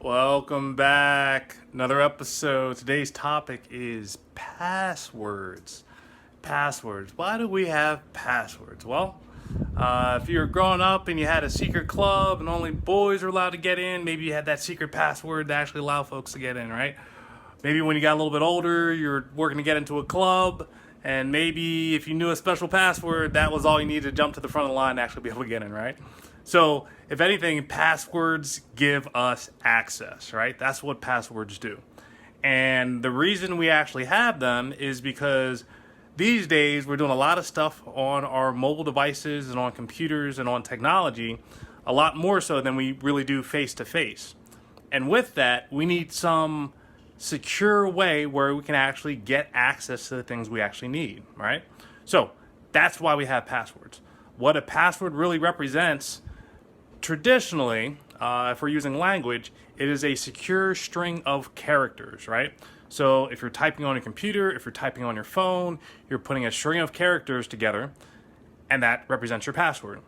Welcome back. Another episode. Today's topic is passwords. Passwords. Why do we have passwords? Well, if you were growing up and you had a secret club and only boys were allowed to get in, maybe you had that secret password that actually allowed folks to get in, right? Maybe when you got a little bit older, you're working to get into a club, and maybe if you knew a special password, that was all you needed to jump to the front of the line to actually be able to get in, right? So, if anything, passwords give us access, right? That's what passwords do. And the reason we actually have them is because these days we're doing a lot of stuff on our mobile devices and on computers and on technology, a lot more so than we really do face to face. And with that, we need some secure way where we can actually get access to the things we actually need, right? So that's why we have passwords. What a password really represents traditionally, if we're using language, it is a secure string of characters, right? So if you're typing on a computer, if you're typing on your phone, you're putting a string of characters together, and that represents your password.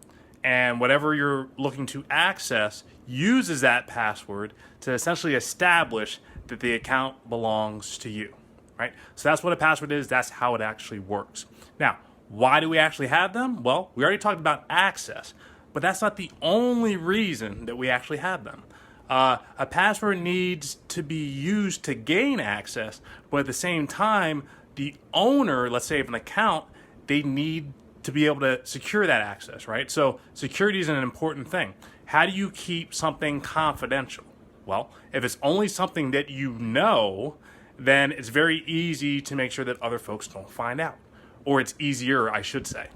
And whatever you're looking to access uses that password to essentially establish that the account belongs to you, right? So that's what a password is. That's how it actually works. Now, why do we actually have them? Well, we already talked about access, but that's not the only reason that we actually have them. A password needs to be used to gain access, but at the same time, the owner, let's say of an account, they need to be able to secure that access, right? So security is an important thing. How do you keep something confidential? Well, if it's only something that you know, then it's very easy to make sure that other folks don't find out. Or it's easier, I should say.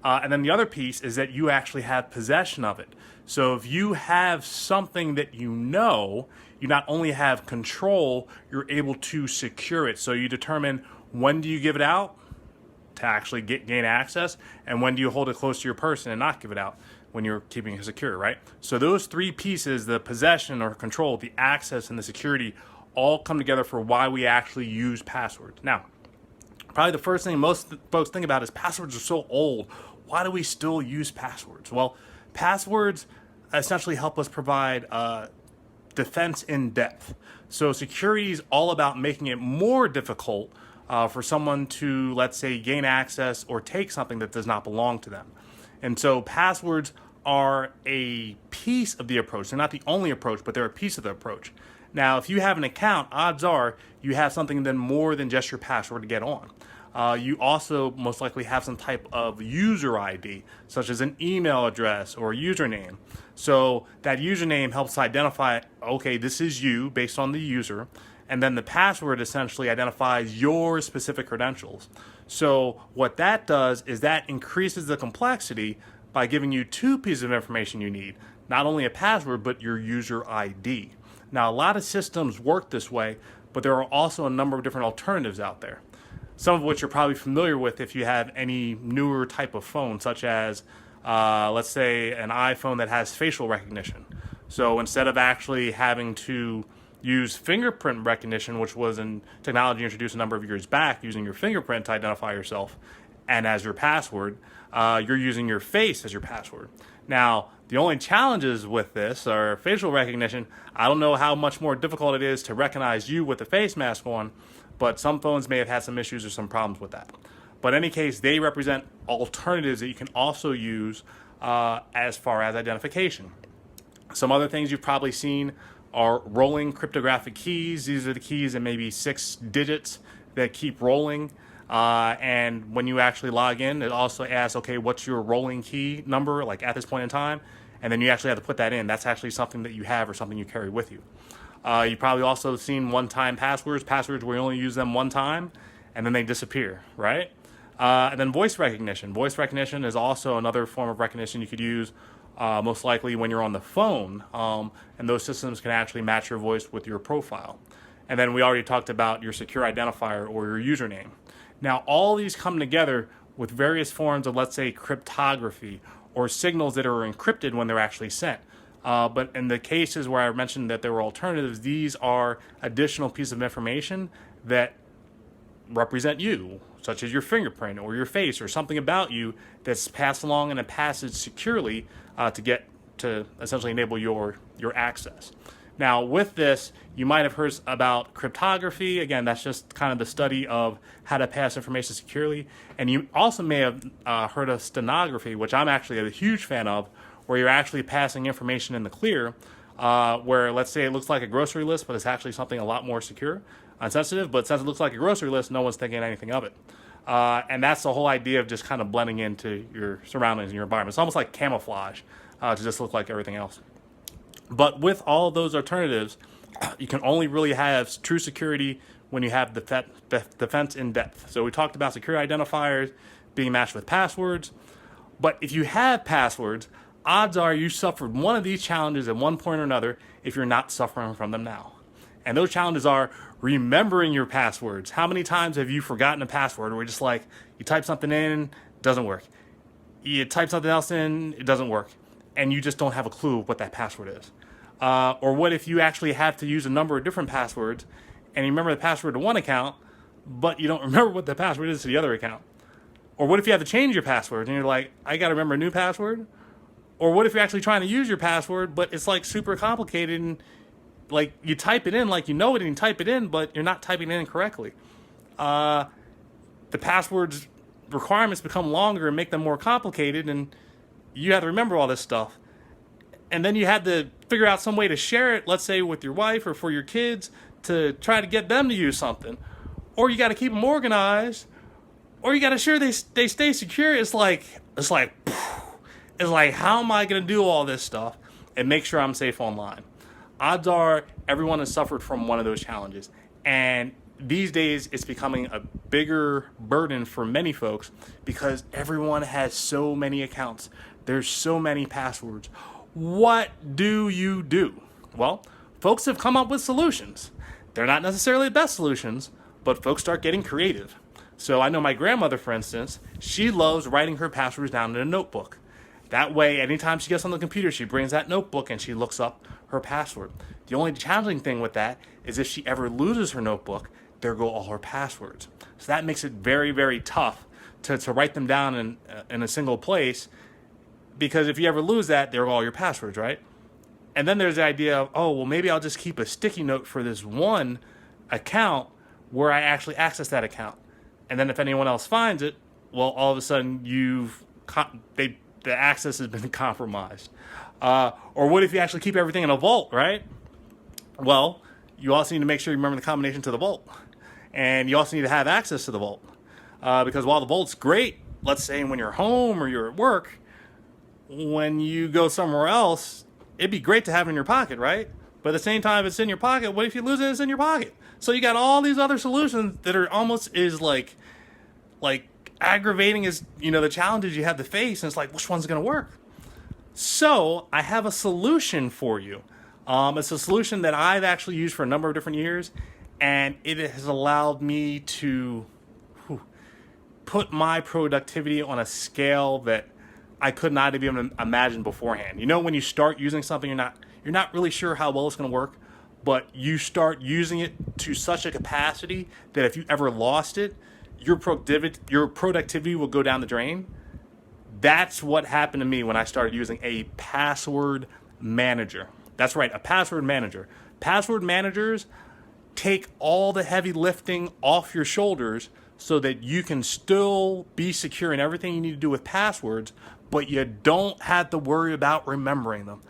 And then the other piece is that you actually have possession of it. So if you have something that you know, you not only have control, you're able to secure it. So you determine when do you give it out to actually gain access, and when do you hold it close to your person and not give it out when you're keeping it secure, right? So those three pieces, the possession or control, the access, and the security, all come together for why we actually use passwords. Now, probably the first thing most folks think about is passwords are so old. Why do we still use passwords? Well, passwords essentially help us provide defense in depth. So security is all about making it more difficult for someone to, let's say, gain access or take something that does not belong to them. And so passwords are a piece of the approach. They're not the only approach, but they're a piece of the approach. Now, if you have an account, odds are you have something then more than just your password to get on. You also most likely have some type of user ID, such as an email address or a username. So that username helps identify, okay, this is you based on the user, and then the password essentially identifies your specific credentials. So what that does is that increases the complexity by giving you two pieces of information you need, not only a password, but your user ID. Now, a lot of systems work this way, but there are also a number of different alternatives out there. Some of which you're probably familiar with if you have any newer type of phone, such as, let's say, an iPhone that has facial recognition. So instead of actually having to use fingerprint recognition, which was in technology introduced a number of years back, using your fingerprint to identify yourself and as your password, you're using your face as your password. Now, the only challenges with this are facial recognition. I don't know how much more difficult it is to recognize you with a face mask on, but some phones may have had some issues or some problems with that. But in any case, they represent alternatives that you can also use as far as identification. Some other things you've probably seen are rolling cryptographic keys. These are the keys in maybe 6 digits that keep rolling. And when you actually log in, it also asks, okay, what's your rolling key number, like at this point in time? And then you actually have to put that in. That's actually something that you have or something you carry with you. You've probably also seen one-time passwords where you only use them one time and then they disappear, right? And then voice recognition. Voice recognition is also another form of recognition you could use most likely when you're on the phone. And those systems can actually match your voice with your profile. And then we already talked about your secure identifier or your username. Now, all these come together with various forms of, let's say, cryptography or signals that are encrypted when they're actually sent. But in the cases where I mentioned that there were alternatives, these are additional pieces of information that represent you, such as your fingerprint or your face or something about you that's passed along in a passage securely to get to essentially enable your access. Now, with this, you might have heard about cryptography. Again, that's just kind of the study of how to pass information securely. And you also may have heard of stenography, which I'm actually a huge fan of, where you're actually passing information in the clear, where let's say it looks like a grocery list, but it's actually something a lot more secure and sensitive. But since it looks like a grocery list, no one's thinking anything of it. And that's the whole idea of just kind of blending into your surroundings and your environment. It's almost like camouflage to just look like everything else. But with all of those alternatives, you can only really have true security when you have defense in depth. So we talked about secure identifiers being matched with passwords. But if you have passwords, odds are you suffered one of these challenges at one point or another if you're not suffering from them now. And those challenges are remembering your passwords. How many times have you forgotten a password where just like you type something in, doesn't work. You type something else in, it doesn't work. And you just don't have a clue what that password is. Or what if you actually have to use a number of different passwords and you remember the password to one account, but you don't remember what the password is to the other account? Or what if you have to change your password and you're like, I got to remember a new password? Or what if you're actually trying to use your password, but it's like super complicated and like you type it in like you know it and you type it in, but you're not typing it in correctly. The passwords requirements become longer and make them more complicated, and you have to remember all this stuff. And then you had to figure out some way to share it, let's say with your wife or for your kids, to try to get them to use something. Or you got to keep them organized, or you got to ensure they stay secure. It's like how am I going to do all this stuff and make sure I'm safe online? Odds are everyone has suffered from one of those challenges. And these days it's becoming a bigger burden for many folks because everyone has so many accounts. There's so many passwords. What do you do? Well, folks have come up with solutions. They're not necessarily the best solutions, but folks start getting creative. So I know my grandmother, for instance, she loves writing her passwords down in a notebook. That way, anytime she gets on the computer, she brings that notebook and she looks up her password. The only challenging thing with that is if she ever loses her notebook, there go all her passwords. So that makes it very, very tough to write them down in a single place, because if you ever lose that, there are all your passwords, right? And then there's the idea of, oh, well, maybe I'll just keep a sticky note for this one account where I actually access that account. And then if anyone else finds it, well, all of a sudden the access has been compromised. Or what if you actually keep everything in a vault, right? Well, you also need to make sure you remember the combination to the vault. And you also need to have access to the vault. Because while the vault's great, let's say when you're home or you're at work, when you go somewhere else, it'd be great to have it in your pocket, right? But at the same time, if it's in your pocket, what if you lose it? It's in your pocket. So you got all these other solutions that are almost is like aggravating as, the challenges you have to face. And it's like, which one's going to work? So I have a solution for you. It's a solution that I've actually used for a number of different years, and it has allowed me to put my productivity on a scale that I could not have even imagined beforehand. When you start using something, you're not really sure how well it's going to work, but you start using it to such a capacity that if you ever lost it, your productivity will go down the drain. That's what happened to me when I started using a password manager. That's right, a password manager. Password managers take all the heavy lifting off your shoulders so that you can still be secure in everything you need to do with passwords, but you don't have to worry about remembering them.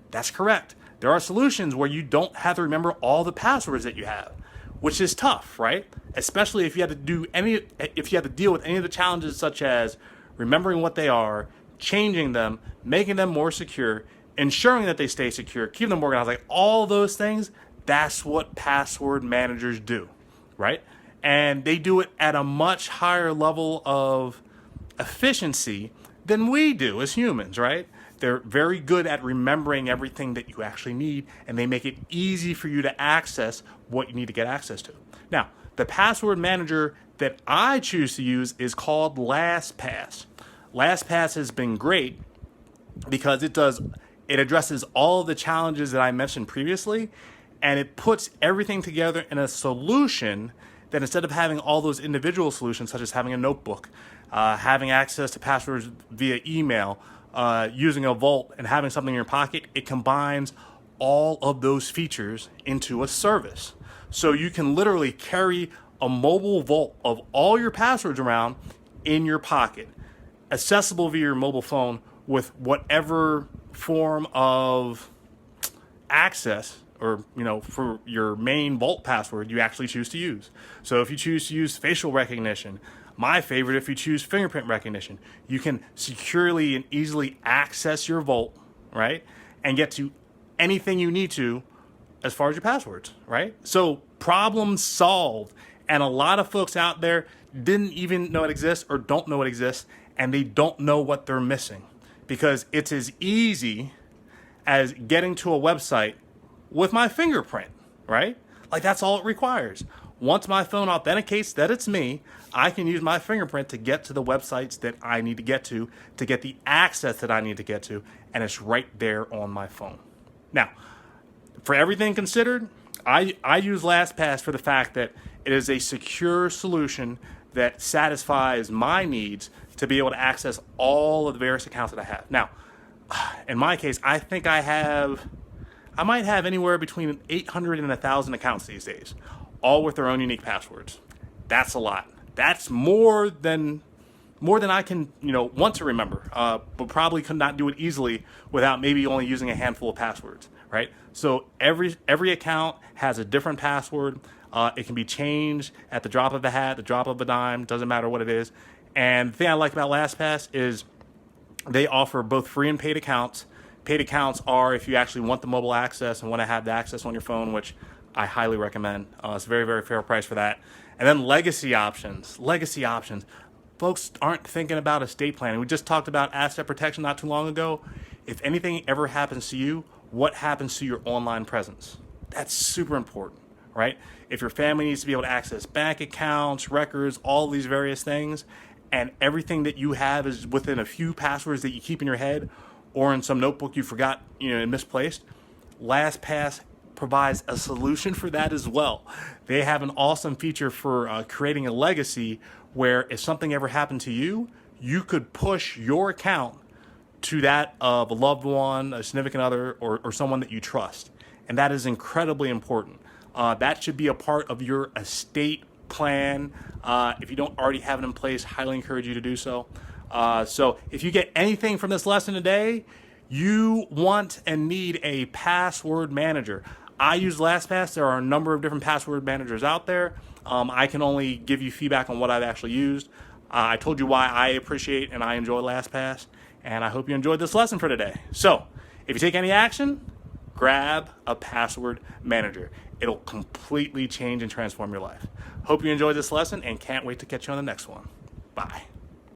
That's correct. There are solutions where you don't have to remember all the passwords that you have, which is tough, right? Especially if you have to deal with any of the challenges such as remembering what they are, changing them, making them more secure, ensuring that they stay secure, keeping them organized, like all those things. That's what password managers do, right? And they do it at a much higher level of efficiency than we do as humans, right? They're very good at remembering everything that you actually need, and they make it easy for you to access what you need to get access to. Now, the password manager that I choose to use is called LastPass. LastPass has been great because it addresses all of the challenges that I mentioned previously, and it puts everything together in a solution that instead of having all those individual solutions, such as having a notebook, having access to passwords via email, using a vault, and having something in your pocket, it combines all of those features into a service. So you can literally carry a mobile vault of all your passwords around in your pocket, accessible via your mobile phone with whatever form of access or, for your main vault password you actually choose to use. So if you choose to use facial recognition, my favorite, if you choose fingerprint recognition, you can securely and easily access your vault, right? And get to anything you need to as far as your passwords, right? So problem solved. And a lot of folks out there didn't even know it exists or don't know it exists, and they don't know what they're missing, because it's as easy as getting to a website with my fingerprint, right? Like, that's all it requires. Once my phone authenticates that it's me, I can use my fingerprint to get to the websites that I need to get to get the access that I need to get to, and it's right there on my phone. Now, for everything considered, I use LastPass for the fact that it is a secure solution that satisfies my needs to be able to access all of the various accounts that I have. Now, in my case, I think I might have anywhere between 800 and 1,000 accounts these days, all with their own unique passwords. That's a lot. That's more than I can, want to remember, but probably could not do it easily without maybe only using a handful of passwords, right? So every account has a different password. It can be changed at the drop of a hat, the drop of a dime, doesn't matter what it is. And the thing I like about LastPass is they offer both free and paid accounts. Paid accounts are if you actually want the mobile access and want to have the access on your phone, which I highly recommend. It's a very, very fair price for that. And then legacy options. Folks aren't thinking about estate planning. We just talked about asset protection not too long ago. If anything ever happens to you, what happens to your online presence? That's super important, right? If your family needs to be able to access bank accounts, records, all these various things, and everything that you have is within a few passwords that you keep in your head or in some notebook you forgot, and misplaced, LastPass provides a solution for that as well. They have an awesome feature for creating a legacy where if something ever happened to you, you could push your account to that of a loved one, a significant other, or someone that you trust. And that is incredibly important. That should be a part of your estate plan. If you don't already have it in place, highly encourage you to do so. So if you get anything from this lesson today, you want and need a password manager. I use LastPass. There are a number of different password managers out there. I can only give you feedback on what I've actually used. I told you why I appreciate and I enjoy LastPass, and I hope you enjoyed this lesson for today. So if you take any action, grab a password manager. It'll completely change and transform your life. Hope you enjoyed this lesson and can't wait to catch you on the next one. Bye.